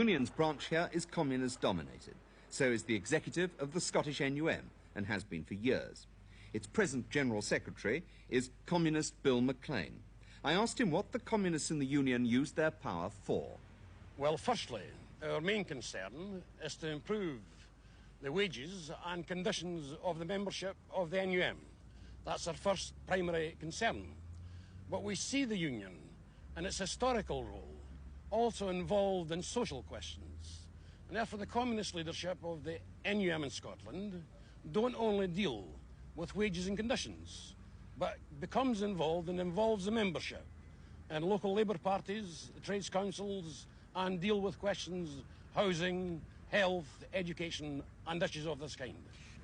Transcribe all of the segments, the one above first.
The Union's branch here is communist dominated. So is the executive of the Scottish NUM, and has been for years. Its present General Secretary is communist Bill McLean. I asked him what the communists in the Union used their power for. Well, firstly, our main concern is to improve the wages and conditions of the membership of the NUM. That's our first primary concern. But we see the Union and its historical role also involved in social questions. And therefore the communist leadership of the NUM in Scotland don't only deal with wages and conditions, but becomes involved and involves the membership and local labour parties, the trades councils, and deal with questions housing, health, education, and issues of this kind.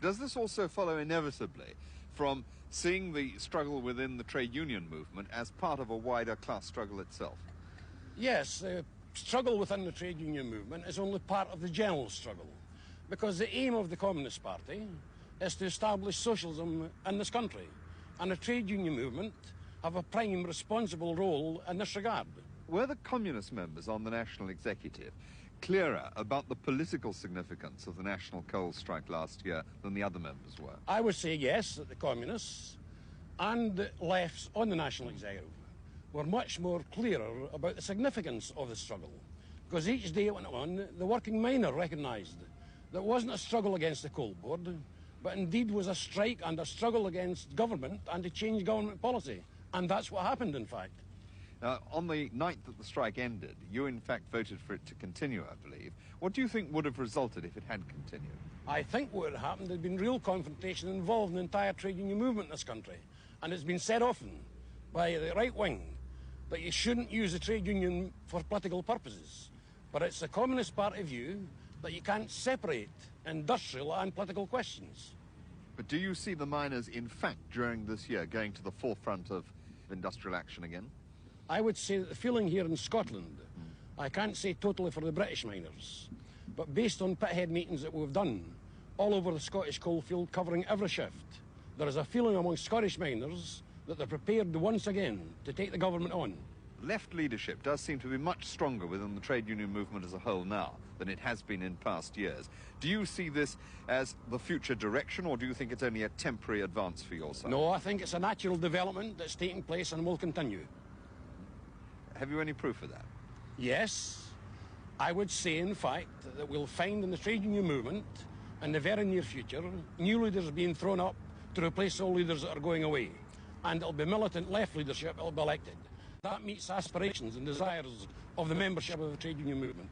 Does this also follow inevitably from seeing the struggle within the trade union movement as part of a wider class struggle itself? Yes, the struggle within the trade union movement is only part of the general struggle, because the aim of the Communist Party is to establish socialism in this country, and the trade union movement have a prime responsible role in this regard. Were the communist members on the national executive clearer about the political significance of the national coal strike last year than the other members were? I would say yes, that the communists and the lefts on the national executive were much more clearer about the significance of the struggle, because each day it went on, the working miner recognised that it wasn't a struggle against the coal board, but indeed was a strike and a struggle against government and to change government policy. And that's what happened, in fact. Now, on the night that the strike ended, you in fact voted for it to continue, I believe. What do you think would have resulted if it had continued? I think what had happened, there'd been real confrontation involved in the entire trade union movement in this country. And it's been said often by the right wing that you shouldn't use the trade union for political purposes. But it's the Communist Party view that you can't separate industrial and political questions. But do you see the miners, in fact, during this year, going to the forefront of industrial action again? I would say that the feeling here in Scotland, I can't say totally for the British miners, but based on pithead meetings that we've done all over the Scottish coalfield covering every shift, there is a feeling among Scottish miners that they're prepared once again to take the government on. Left leadership does seem to be much stronger within the trade union movement as a whole now than it has been in past years. Do you see this as the future direction, or do you think it's only a temporary advance for your side? No, I think it's a natural development that's taking place and will continue. Have you any proof of that? Yes. I would say, in fact, that we'll find in the trade union movement, in the very near future, new leaders being thrown up to replace all leaders that are going away. And it'll be militant left leadership that will be elected. That meets aspirations and desires of the membership of the trade union movement.